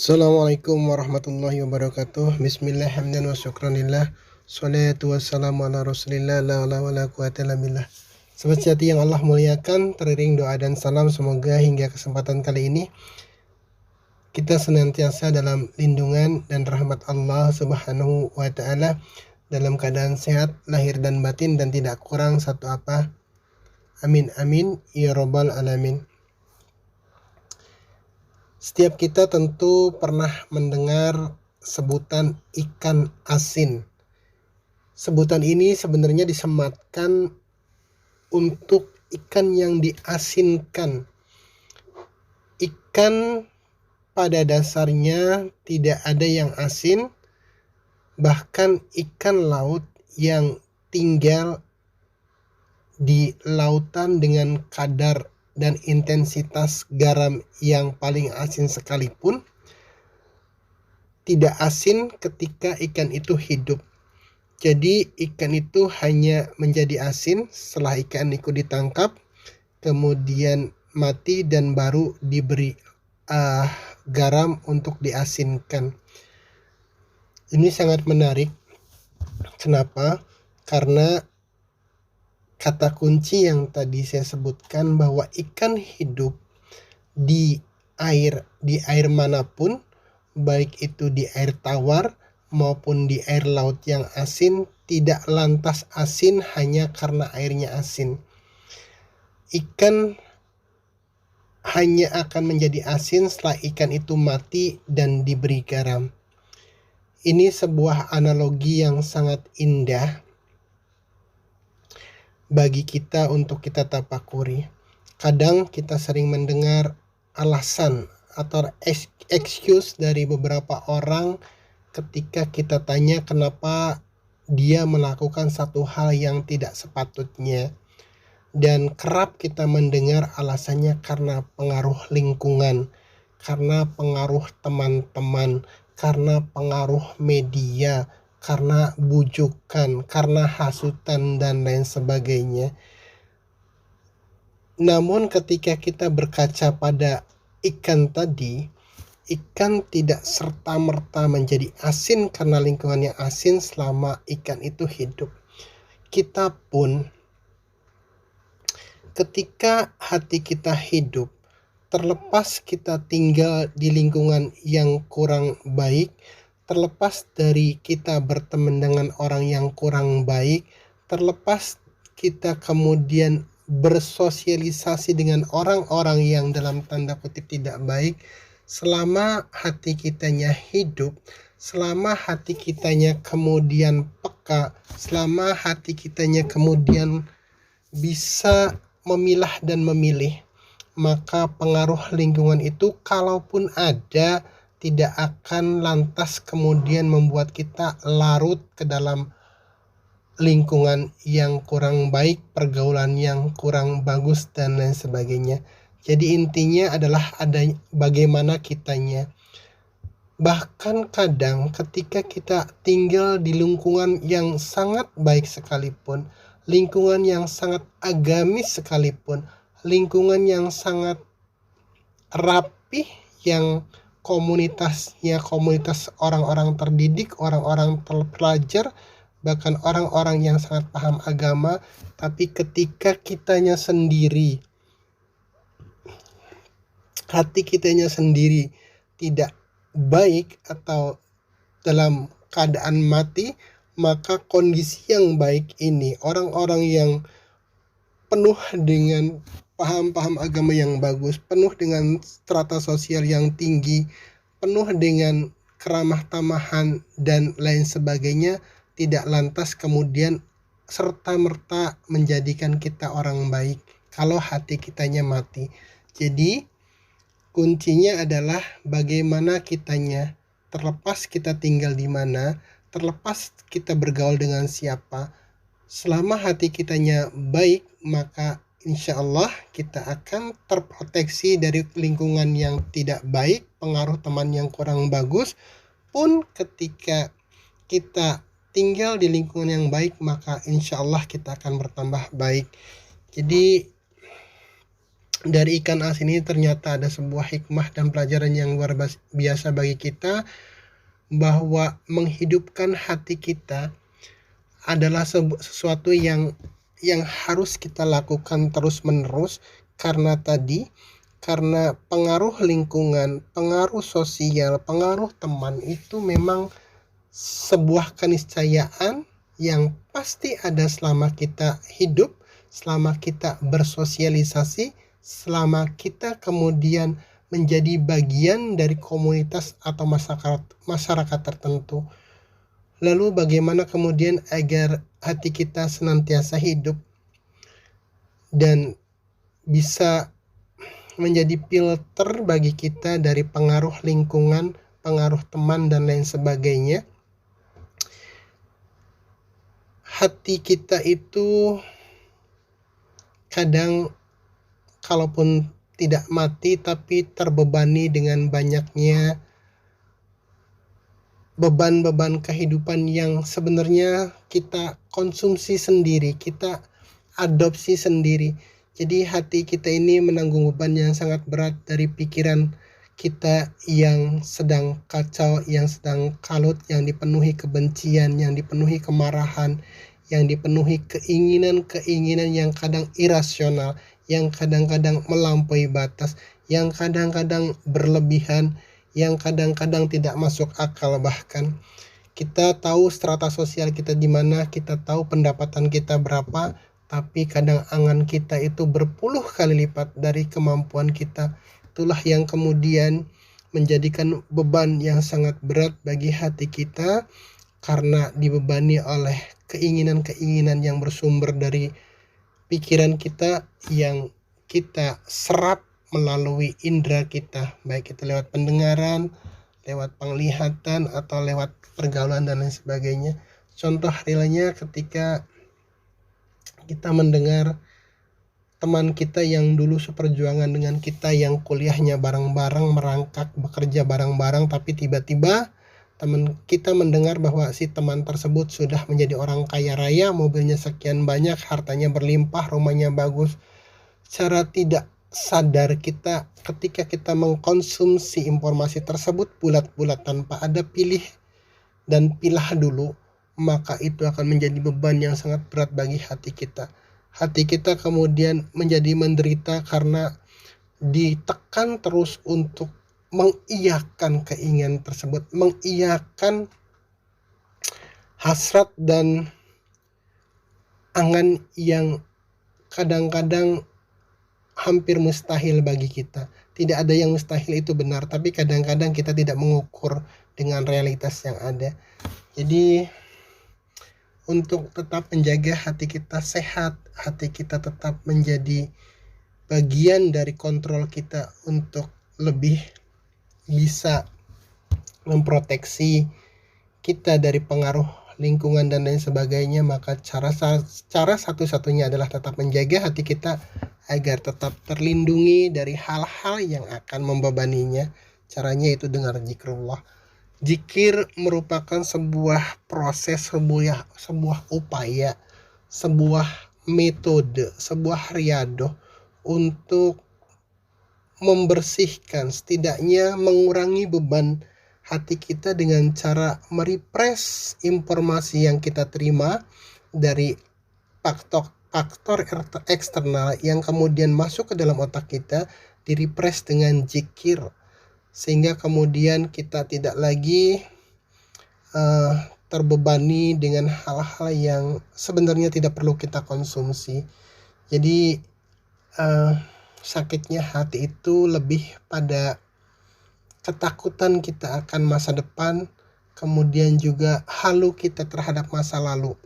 Assalamualaikum warahmatullahi wabarakatuh. Bismillah hamdan wa syukranillah. Salatu wassalamu ala rasulillah la la wa la quwata illa billah. Sobat sejati yang Allah muliakan, teriring doa dan salam semoga hingga kesempatan kali ini kita senantiasa dalam lindungan dan rahmat Allah Subhanahu wa taala, dalam keadaan sehat lahir dan batin dan tidak kurang satu apa. Amin amin ya rabbal alamin. Setiap kita tentu pernah mendengar sebutan ikan asin. Sebutan ini sebenarnya disematkan untuk ikan yang diasinkan. Ikan pada dasarnya tidak ada yang asin, bahkan ikan laut yang tinggal di lautan dengan kadar dan intensitas garam yang paling asin sekalipun tidak asin ketika ikan itu hidup. Jadi ikan itu hanya menjadi asin setelah ikan itu ditangkap, kemudian mati dan baru diberi garam untuk diasinkan. Ini sangat menarik. Kenapa? Karena kata kunci yang tadi saya sebutkan bahwa ikan hidup di air manapun, baik itu di air tawar maupun di air laut yang asin, tidak lantas asin hanya karena airnya asin. Ikan hanya akan menjadi asin setelah ikan itu mati dan diberi garam. Ini sebuah analogi yang sangat indah bagi kita untuk kita tapakuri. Kadang kita sering mendengar alasan atau excuse dari beberapa orang ketika kita tanya kenapa dia melakukan satu hal yang tidak sepatutnya. Dan kerap kita mendengar alasannya karena pengaruh lingkungan, karena pengaruh teman-teman, karena pengaruh media, karena bujukan, karena hasutan dan lain sebagainya. Namun ketika kita berkaca pada ikan tadi, ikan tidak serta-merta menjadi asin karena lingkungannya asin selama ikan itu hidup. Kita pun ketika hati kita hidup, terlepas kita tinggal di lingkungan yang kurang baik, terlepas dari kita berteman dengan orang yang kurang baik, terlepas kita kemudian bersosialisasi dengan orang-orang yang dalam tanda kutip tidak baik, selama hati kitanya hidup, selama hati kitanya kemudian peka, selama hati kitanya kemudian bisa memilah dan memilih, maka pengaruh lingkungan itu kalaupun ada tidak akan lantas kemudian membuat kita larut ke dalam lingkungan yang kurang baik, pergaulan yang kurang bagus dan lain sebagainya. Jadi intinya adalah ada bagaimana kitanya. Bahkan kadang ketika kita tinggal di lingkungan yang sangat baik sekalipun, lingkungan yang sangat agamis sekalipun, lingkungan yang sangat rapih, yang komunitasnya komunitas orang-orang terdidik, orang-orang terpelajar, bahkan orang-orang yang sangat paham agama, tapi ketika kitanya sendiri, hati kitanya sendiri tidak baik atau dalam keadaan mati, maka kondisi yang baik ini, orang-orang yang penuh dengan paham-paham agama yang bagus, penuh dengan strata sosial yang tinggi, penuh dengan keramah tamahan dan lain sebagainya, tidak lantas kemudian serta-merta menjadikan kita orang baik kalau hati kitanya mati. Jadi kuncinya adalah bagaimana kitanya, terlepas kita tinggal di mana, terlepas kita bergaul dengan siapa, selama hati kitanya baik, maka insya Allah kita akan terproteksi dari lingkungan yang tidak baik, pengaruh teman yang kurang bagus. Pun ketika kita tinggal di lingkungan yang baik, maka insya Allah kita akan bertambah baik. Jadi dari ikan asin ini ternyata ada sebuah hikmah dan pelajaran yang luar biasa bagi kita, bahwa menghidupkan hati kita adalah sesuatu yang harus kita lakukan terus-menerus, karena pengaruh lingkungan, pengaruh sosial, pengaruh teman itu memang sebuah keniscayaan yang pasti ada selama kita hidup, selama kita bersosialisasi, selama kita kemudian menjadi bagian dari komunitas atau masyarakat tertentu. Lalu bagaimana kemudian agar hati kita senantiasa hidup dan bisa menjadi filter bagi kita dari pengaruh lingkungan, pengaruh teman, dan lain sebagainya. Hati kita itu kadang kalaupun tidak mati tapi terbebani dengan banyaknya beban-beban kehidupan yang sebenarnya kita konsumsi sendiri, kita adopsi sendiri. Jadi hati kita ini menanggung beban yang sangat berat dari pikiran kita yang sedang kacau, yang sedang kalut, yang dipenuhi kebencian, yang dipenuhi kemarahan, yang dipenuhi keinginan-keinginan yang kadang irasional, yang kadang-kadang melampaui batas, yang kadang-kadang berlebihan, yang kadang-kadang tidak masuk akal. Bahkan kita tahu strata sosial kita di mana, kita tahu pendapatan kita berapa, tapi kadang angan kita itu berpuluh kali lipat dari kemampuan kita. Itulah yang kemudian menjadikan beban yang sangat berat bagi hati kita, karena dibebani oleh keinginan-keinginan yang bersumber dari pikiran kita yang kita serap melalui indera kita, baik itu lewat pendengaran, lewat penglihatan, atau lewat pergaulan dan lain sebagainya. Contoh realnya ketika kita mendengar teman kita yang dulu seperjuangan dengan kita, yang kuliahnya bareng-bareng, merangkak bekerja bareng-bareng, tapi tiba-tiba teman kita mendengar bahwa si teman tersebut sudah menjadi orang kaya raya, mobilnya sekian banyak, hartanya berlimpah, rumahnya bagus. Secara tidak sadar kita, ketika kita mengkonsumsi informasi tersebut bulat-bulat tanpa ada pilih dan pilah dulu, maka itu akan menjadi beban yang sangat berat bagi hati kita. Hati kita kemudian menjadi menderita karena ditekan terus untuk mengiyakan keinginan tersebut, mengiyakan hasrat dan angan yang kadang-kadang hampir mustahil bagi kita. Tidak ada yang mustahil itu benar, tapi kadang-kadang kita tidak mengukur dengan realitas yang ada. Jadi untuk tetap menjaga hati kita sehat, hati kita tetap menjadi bagian dari kontrol kita untuk lebih bisa memproteksi kita dari pengaruh lingkungan dan lain sebagainya, maka cara satu-satunya adalah tetap menjaga hati kita agar tetap terlindungi dari hal-hal yang akan membebaninya. Caranya itu dengan zikrullah. Zikir merupakan sebuah proses, sebuah upaya, sebuah metode, sebuah riadoh untuk membersihkan, setidaknya mengurangi beban hati kita dengan cara merepress informasi yang kita terima dari faktor eksternal yang kemudian masuk ke dalam otak kita, direpress dengan zikir, sehingga kemudian kita tidak lagi terbebani dengan hal-hal yang sebenarnya tidak perlu kita konsumsi. Jadi sakitnya hati itu lebih pada ketakutan kita akan masa depan, kemudian juga halu kita terhadap masa lalu.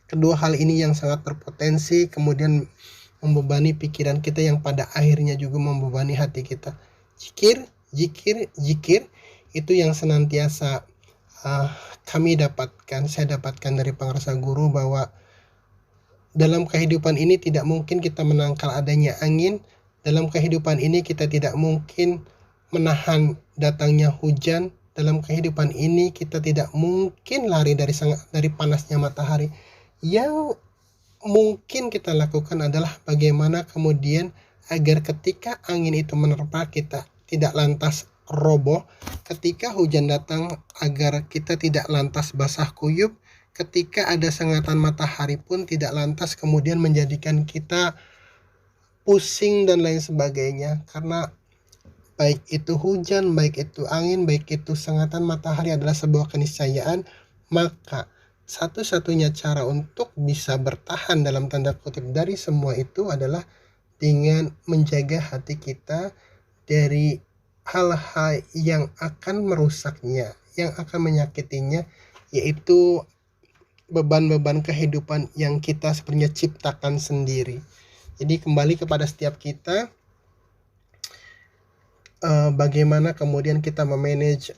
Kedua hal ini yang sangat berpotensi kemudian membebani pikiran kita, yang pada akhirnya juga membebani hati kita. Zikir itu yang senantiasa saya dapatkan dari pengrasa guru, bahwa dalam kehidupan ini tidak mungkin kita menangkal adanya angin, dalam kehidupan ini kita tidak mungkin menahan datangnya hujan, dalam kehidupan ini kita tidak mungkin lari dari panasnya matahari. Yang mungkin kita lakukan adalah bagaimana kemudian agar ketika angin itu menerpa kita tidak lantas roboh, ketika hujan datang agar kita tidak lantas basah kuyup, ketika ada sengatan matahari pun tidak lantas kemudian menjadikan kita pusing dan lain sebagainya. Karena baik itu hujan, baik itu angin, baik itu sengatan matahari adalah sebuah keniscayaan, maka satu-satunya cara untuk bisa bertahan dalam tanda kutip dari semua itu adalah dengan menjaga hati kita dari hal-hal yang akan merusaknya, yang akan menyakitinya, yaitu beban-beban kehidupan yang kita sebenarnya ciptakan sendiri. Jadi kembali kepada setiap kita, bagaimana kemudian kita memanage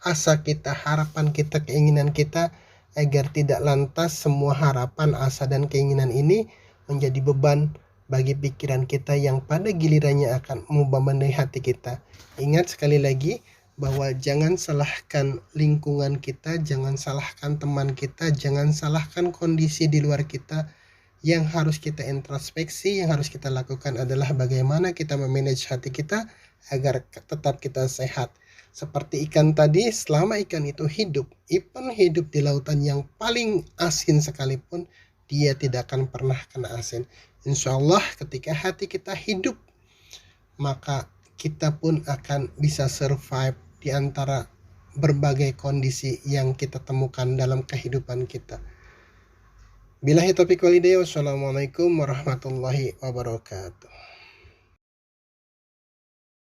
asa kita, harapan kita, keinginan kita, agar tidak lantas semua harapan, asa, dan keinginan ini menjadi beban bagi pikiran kita yang pada gilirannya akan membebani hati kita. Ingat sekali lagi bahwa jangan salahkan lingkungan kita, jangan salahkan teman kita, jangan salahkan kondisi di luar kita. Yang harus kita introspeksi, yang harus kita lakukan adalah bagaimana kita memanage hati kita agar tetap kita sehat. Seperti ikan tadi, selama ikan itu hidup, even hidup di lautan yang paling asin sekalipun, dia tidak akan pernah kena asin. Insya Allah ketika hati kita hidup, maka kita pun akan bisa survive di antara berbagai kondisi yang kita temukan dalam kehidupan kita. Billahi taufiq wal hidayah. Wassalamualaikum warahmatullahi wabarakatuh.